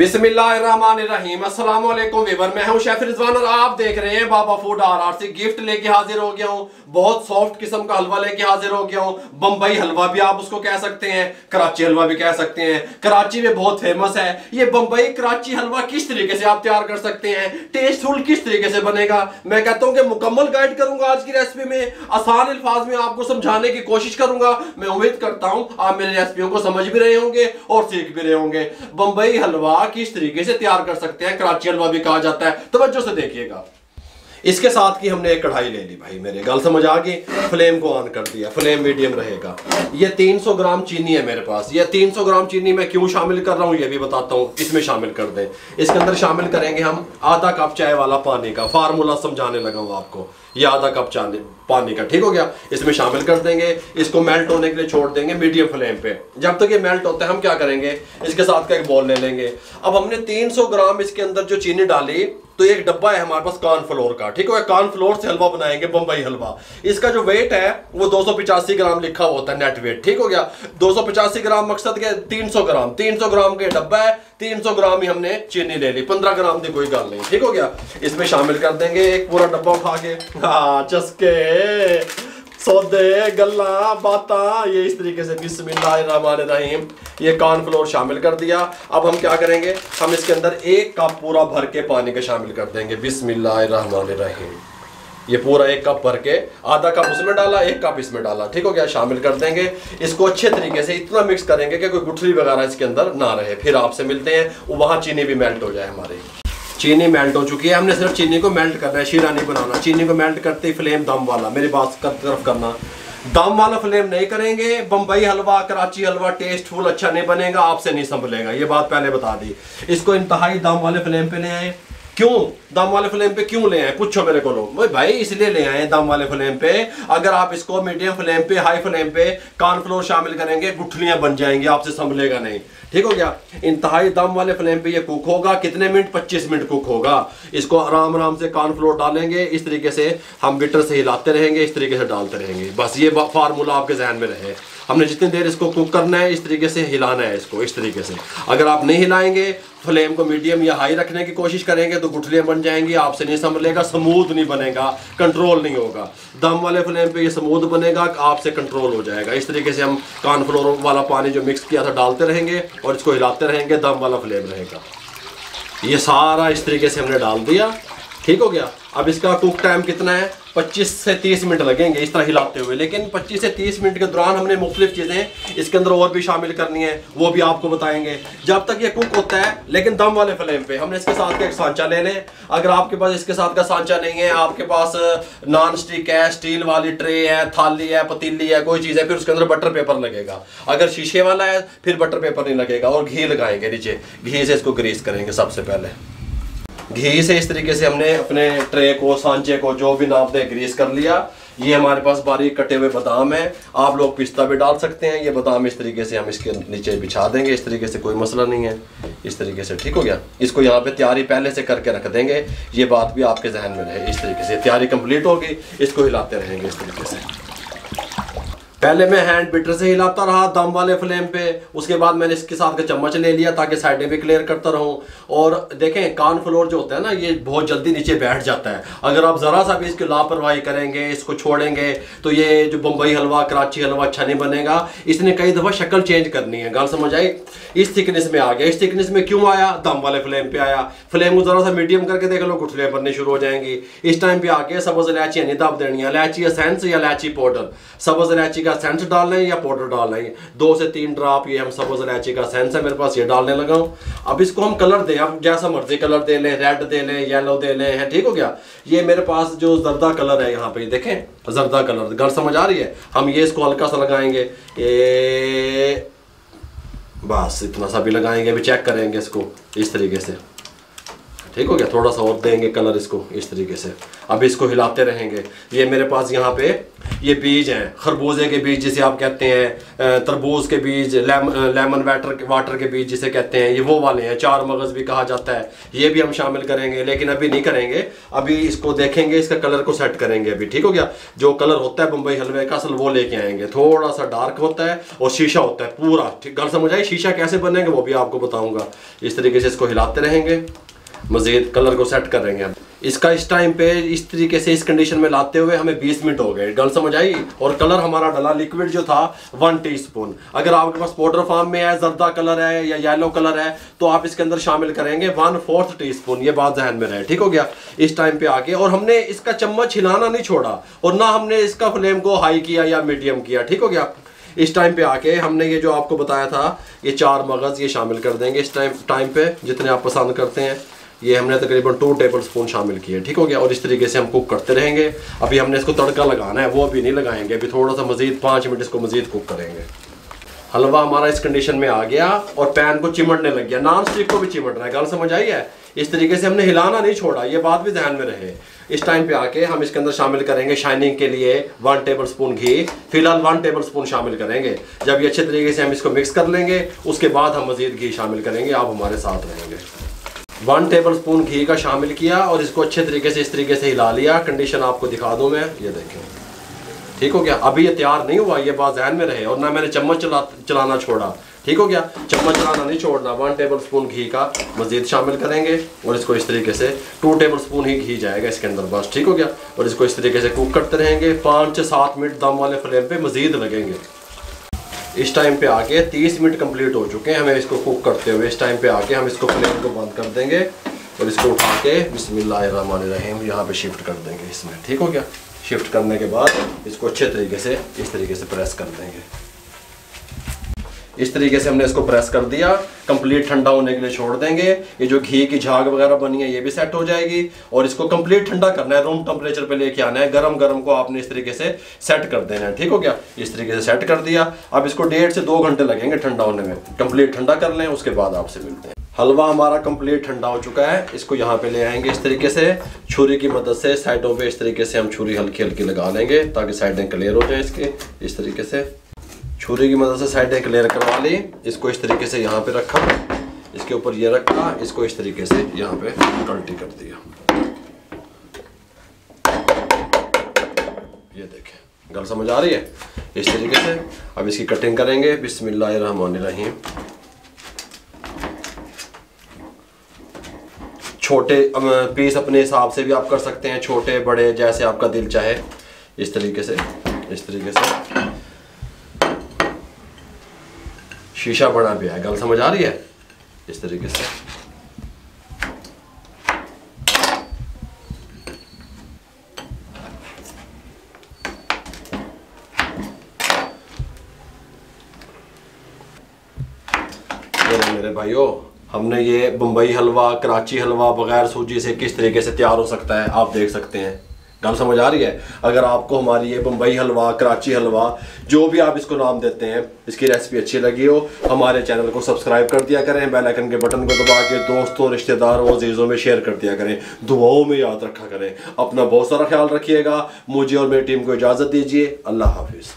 बिस्मिल्लाहिर्रहमानिर्रहीम। अस्सलाम वालेकुम वीवर, मैं हूं शेफ रिजवान और आप देख रहे हैं बाबा फूड आर से। गिफ्ट लेके हाजिर हो गया हूं, बहुत सॉफ्ट किस्म का हलवा लेके हाजिर हो गया हूं। बम्बई हलवा भी आप उसको कह सकते हैं, कराची हलवा भी कह सकते हैं। कराची में बहुत फेमस है ये बम्बई कराची हलवा। किस तरीके से आप तैयार कर सकते हैं, टेस्टफुल किस तरीके से बनेगा, मैं कहता हूं कि मुकम्मल गाइड करूंगा आज की रेसिपी में। आसान अल्फाज में आपको समझाने की कोशिश करूंगा। मैं उम्मीद करता हूं आप मेरी रेसिपियों को समझ भी रहे होंगे और सीख भी रहे होंगे। बम्बई हलवा किस तरीके से तैयार कर सकते हैं, कराची हलवा भी कहा जाता है। तवज्जो से देखिएगा। इसके साथ की हमने एक कढ़ाई ले ली भाई, मेरे गल समझ आ गई। फ्लेम को ऑन कर दिया, फ्लेम मीडियम रहेगा। ये 300 ग्राम चीनी है मेरे पास। ये 300 ग्राम चीनी मैं क्यों शामिल कर रहा हूँ ये भी बताता हूँ। इसमें शामिल कर दें, इसके अंदर शामिल करेंगे हम आधा कप चाय वाला पानी का। फार्मूला समझाने लगा हूँ आपको। ये आधा कप पानी का, ठीक हो गया। इसमें शामिल कर देंगे, इसको मेल्ट होने के लिए छोड़ देंगे मीडियम फ्लेम पे। जब तक ये मेल्ट होता है हम क्या करेंगे, इसके साथ का एक बॉल ले लेंगे। अब हमने 300 ग्राम इसके अंदर जो चीनी डाली, तो एक डब्बा है हमारे पास कॉर्नफ्लोर का, ठीक है। कॉर्नफ्लोर से हलवा बनाएंगे बम्बई हलवा। इसका जो वेट है वो 285 ग्राम लिखा होता है नेट वेट, ठीक हो गया। 285 ग्राम मकसद के 300 ग्राम के डब्बा है। 300 ग्राम ही हमने चीनी ले ली, 15 ग्राम की कोई गल नहीं, ठीक हो गया। इसमें शामिल कर देंगे एक पूरा डब्बा उठा के। हाँ, चस्के सौदे गल्ला बाता, ये इस तरीके से बिस्मिल्लाहिर्रहमानिर्रहीम ये कॉर्नफ्लोर शामिल कर दिया। अब हम क्या करेंगे, हम इसके अंदर 1 कप पूरा भर के पानी का शामिल कर देंगे। बिस्मिल्लाहिर्रहमानिर्रहीम ये पूरा 1 कप भर के, आधा कप उसमें डाला, 1 कप इसमें डाला, ठीक हो गया। शामिल कर देंगे इसको अच्छे तरीके से, इतना मिक्स करेंगे कि कोई गुठली वगैरह इसके अंदर ना रहे। फिर आपसे मिलते हैं, वहाँ चीनी भी मेल्ट हो जाए हमारी। चीनी मेल्ट हो चुकी है, हमने सिर्फ चीनी को मेल्ट करना है, शीरा नहीं बनाना। चीनी को मेल्ट करते ही फ्लेम दम वाला, मेरी बात की तरफ करना, दम वाला फ्लेम नहीं करेंगे। बम्बई हलवा कराची हलवा टेस्टफुल अच्छा नहीं बनेगा, आपसे नहीं संभलेगा, ये बात पहले बता दी। इसको इंतहाई दम वाले फ्लेम पे ले आए। क्यों दम वाले फ्लेम पे क्यों ले आए, पूछो मेरे को लोग। भाई इसलिए ले आए दम वाले फ्लेम पे, अगर आप इसको मीडियम फ्लेम पे हाई फ्लेम पे कॉर्नफ्लोर शामिल करेंगे गुठलियां बन जाएंगी, आपसे संभलेगा नहीं, ठीक हो गया। इंतहाई दम वाले फ्लेम पे ये कुक होगा। कितने मिनट, 25 मिनट कुक होगा। इसको आराम आराम से कॉर्नफ्लोर डालेंगे, इस तरीके से हम बिटर से हिलाते रहेंगे, इस तरीके से डालते रहेंगे। बस ये फार्मूला आपके जहन में रहे। हमने जितनी देर इसको कुक करना है इस तरीके से हिलाना है इसको, इस तरीके से। अगर आप नहीं हिलाएंगे, फ्लेम को मीडियम या हाई रखने की कोशिश करेंगे तो गुठलियां बन जाएंगी, आपसे नहीं संभलेगा, स्मूथ नहीं बनेगा, कंट्रोल नहीं होगा। दम वाले फ्लेम पे ये स्मूथ बनेगा, आपसे कंट्रोल हो जाएगा। इस तरीके से हम कॉर्नफ्लोर वाला पानी जो मिक्स किया था डालते रहेंगे और इसको हिलाते रहेंगे, दम वाला फ्लेम रहेगा। ये सारा इस तरीके से हमने डाल दिया, ठीक हो गया। अब इसका कुक टाइम कितना है, 25 से 30 मिनट लगेंगे इस तरह हिलाते हुए। लेकिन 25 से 30 मिनट के दौरान हमने मुख्तलिफ चीज़ें इसके अंदर और भी शामिल करनी है, वो भी आपको बताएंगे जब तक ये कुक होता है। लेकिन दम वाले फ्लेम पे हमने इसके साथ का एक सांचा ले लें। अगर आपके पास इसके साथ का सांचा नहीं है, आपके पास नॉन स्टिक है, स्टील वाली ट्रे है, थाली है, पतीली है, कोई चीज़ है, फिर उसके अंदर बटर पेपर लगेगा। अगर शीशे वाला है फिर बटर पेपर नहीं लगेगा। और घी लगाएंगे नीचे, घी से इसको ग्रीस करेंगे। सबसे पहले घी से इस तरीके से हमने अपने ट्रे को, सांचे को, जो भी नाप दे ग्रीस कर लिया। ये हमारे पास बारीक कटे हुए बादाम है, आप लोग पिस्ता भी डाल सकते हैं। ये बादाम इस तरीके से हम इसके नीचे बिछा देंगे, इस तरीके से, कोई मसला नहीं है, इस तरीके से, ठीक हो गया। इसको यहाँ पे तैयारी पहले से करके रख देंगे, ये बात भी आपके जहन में रहे। इस तरीके से तैयारी कंप्लीट होगी, इसको हिलाते रहेंगे इस तरीके से। पहले मैं हैंड बीटर से हिलाता रहा दम वाले फ्लेम पे, उसके बाद मैंने इसके साथ का चम्मच ले लिया ताकि साइडें भी क्लियर करता रहूं। और देखें कॉर्नफ्लोर जो होता है ना, ये बहुत जल्दी नीचे बैठ जाता है। अगर आप ज़रा सा भी इसकी लापरवाही करेंगे, इसको छोड़ेंगे, तो ये जो बम्बई हलवा कराची हलवा अच्छा नहीं बनेगा। इसने कई दफ़ा शक्ल चेंज करनी है, गल समझ आई। इस थिकनेस में आ गया। इस थिकनेस में क्यों आया, दम वाले फ्लेम पे आया। फ्लेम को ज़रा सा मीडियम करके देख लो, गुठलियाँ बननी शुरू हो जाएंगी। इस टाइम पे आके सब्ज़ इलायची नहीं दब देनी है, इलायची एसेंस या इलायची पाउडर। सब्ज़ इलायची का एसेंस डालना है या पाउडर डालना है, 2 से 3 ड्रॉप ये हम सब्ज़ इलायची का एसेंस है मेरे पास, ये डालने लगा हूँ। अब इसको हम कलर दें, अब जैसा मर्जी कलर दे लें, रेड दे लें, येलो दे लें, है, ठीक हो गया। ये मेरे पास जो जर्दा कलर है यहाँ पे देखें, जर्दा कलर, घर समझ आ रही है। हम ये इसको हल्का सा लगाएंगे, ये बस इतना सा भी लगाएंगे, अभी चेक करेंगे इसको इस तरीके से, ठीक हो गया। थोड़ा सा और देंगे कलर इसको इस तरीके से। अब इसको हिलाते रहेंगे। ये मेरे पास यहाँ पे ये बीज हैं, खरबूजे के बीज जिसे आप कहते हैं, तरबूज के बीज, लेमन वाटर के बीज जिसे कहते हैं, ये वो वाले हैं। 4 मगज़ भी कहा जाता है, ये भी हम शामिल करेंगे, लेकिन अभी नहीं करेंगे। अभी इसको देखेंगे, इसका कलर को सेट करेंगे अभी, ठीक हो गया। जो कलर होता है बम्बई हलवे का असल वो लेके आएंगे। थोड़ा सा डार्क होता है और शीशा होता है पूरा, ठीक। गल समझ आई? शीशा कैसे बनेगा वो भी आपको बताऊंगा। इस तरीके से इसको हिलाते रहेंगे, मजीद कलर को सेट करेंगे। इसका इस टाइम पे इस तरीके से इस कंडीशन में लाते हुए हमें 20 मिनट हो गए। गल समझ आई? और कलर हमारा डला लिक्विड जो था 1 टीस्पून। अगर आपके पास पाउडर फॉर्म में है, जर्दा कलर है या येलो कलर है, तो आप इसके अंदर शामिल करेंगे 1/4 टीस्पून। ये बात जहन में रहे, ठीक हो गया। इस टाइम पे आके और हमने इसका चम्मच हिलाना नहीं छोड़ा और ना हमने इसका फ्लेम को हाई किया या मीडियम किया, ठीक हो गया। इस टाइम पे आके हमने ये जो आपको बताया था, ये 4 मगज़ ये शामिल कर देंगे इस टाइम पे, जितने आप पसंद करते हैं। ये हमने तकरीबन 2 टेबल स्पून शामिल किए, ठीक हो गया। और इस तरीके से हम कुक करते रहेंगे। अभी हमने इसको तड़का लगाना है, वो अभी नहीं लगाएंगे, अभी थोड़ा सा मजीद 5 मिनट इसको मजीद कुक करेंगे। हलवा हमारा इस कंडीशन में आ गया और पैन को चिमटने लग गया, नॉन स्टिक को भी चिमट रहा है। गल समझ आई है? इस तरीके से हमने हिलाना नहीं छोड़ा, ये बात भी ध्यान में रहे। इस टाइम पे आके हम इसके अंदर शामिल करेंगे शाइनिंग के लिए 1 टेबल स्पून घी। फिलहाल 1 टेबल स्पून शामिल करेंगे। जब ये अच्छे तरीके से हम इसको मिक्स कर लेंगे, उसके बाद हम मजीद घी शामिल करेंगे। आप हमारे साथ रहेंगे। 1 टेबल स्पून घी का शामिल किया और इसको अच्छे तरीके से इस तरीके से हिला लिया। कंडीशन आपको दिखा दूं मैं, ये देखें, ठीक हो गया। अभी ये तैयार नहीं हुआ, ये बात ध्यान में रहे। और ना मैंने चम्मच चलाना छोड़ा, ठीक हो गया। चम्मच चलाना नहीं छोड़ना। 1 टेबल स्पून घी का मजीद शामिल करेंगे और इसको इस तरीके से 2 टेबल स्पून ही घी जाएगा इसके अंदर, बस, ठीक हो गया। और इसको इस तरीके से कुक करते रहेंगे। 5 से 7 मिनट दम वाले फ्लेम पे मजीद लगेंगे। इस टाइम पे आके 30 मिनट कंप्लीट हो चुके हैं हमें इसको कुक करते हुए। इस टाइम पे आके हम इसको फ्लेम को बंद कर देंगे और इसको उठा के बिस्मिल्लाहिर्रहमानिर्रहीम यहाँ पे शिफ्ट कर देंगे इसमें, ठीक हो गया। शिफ्ट करने के बाद इसको अच्छे तरीके से इस तरीके से प्रेस कर देंगे। इस तरीके से हमने इसको प्रेस कर दिया। कंप्लीट ठंडा होने के लिए छोड़ देंगे। ये जो घी की झाग वगैरह बनी है ये भी सेट हो जाएगी। और इसको कंप्लीट ठंडा करना है, रूम टेम्परेचर पे लेके आना है। गरम गरम को आपने इस तरीके से सेट कर देना है, ठीक हो गया। इस तरीके से सेट कर दिया। अब इसको 1.5 से 2 घंटे लगेंगे ठंडा होने में। कंप्लीट ठंडा कर लें, उसके बाद आपसे मिलते हैं। हलवा हमारा कंप्लीट ठंडा हो चुका है। इसको यहाँ पे ले आएंगे इस तरीके से, छुरी की मदद से साइडों पे इस तरीके से हम छुरी हल्की हल्की लगा लेंगे ताकि साइडें क्लियर हो जाए इसके। इस तरीके से छुरी की मदद से साइडें क्लियर करवा ली। इसको इस तरीके से यहाँ पे रखा, इसके ऊपर ये रखा, इसको इस तरीके से यहाँ पे कल्टी कर दिया। ये देखें, गल समझ आ रही है? इस तरीके से अब इसकी कटिंग करेंगे। बिस्मिल्लाहिर्रहमानिर्रहीम। छोटे पीस अपने हिसाब से भी आप कर सकते हैं, छोटे बड़े जैसे आपका दिल चाहे। इस तरीके से शीशा बना भी है, गल समझ आ रही है? इस तरीके से मेरे भाइयों, हमने ये बम्बई हलवा, कराची हलवा बगैर सूजी से किस तरीके से तैयार हो सकता है आप देख सकते हैं। गल समझ आ रही है? अगर आपको हमारी ये बम्बई हलवा, कराची हलवा, जो भी आप इसको नाम देते हैं, इसकी रेसिपी अच्छी लगी हो, हमारे चैनल को सब्सक्राइब कर दिया करें। बेल आइकन के बटन को दबा के दोस्तों, रिश्तेदारों, अजीज़ों में शेयर कर दिया करें। दुआओं में याद रखा करें। अपना बहुत सारा ख्याल रखिएगा। मुझे और मेरी टीम को इजाज़त दीजिए। अल्लाह हाफिज़।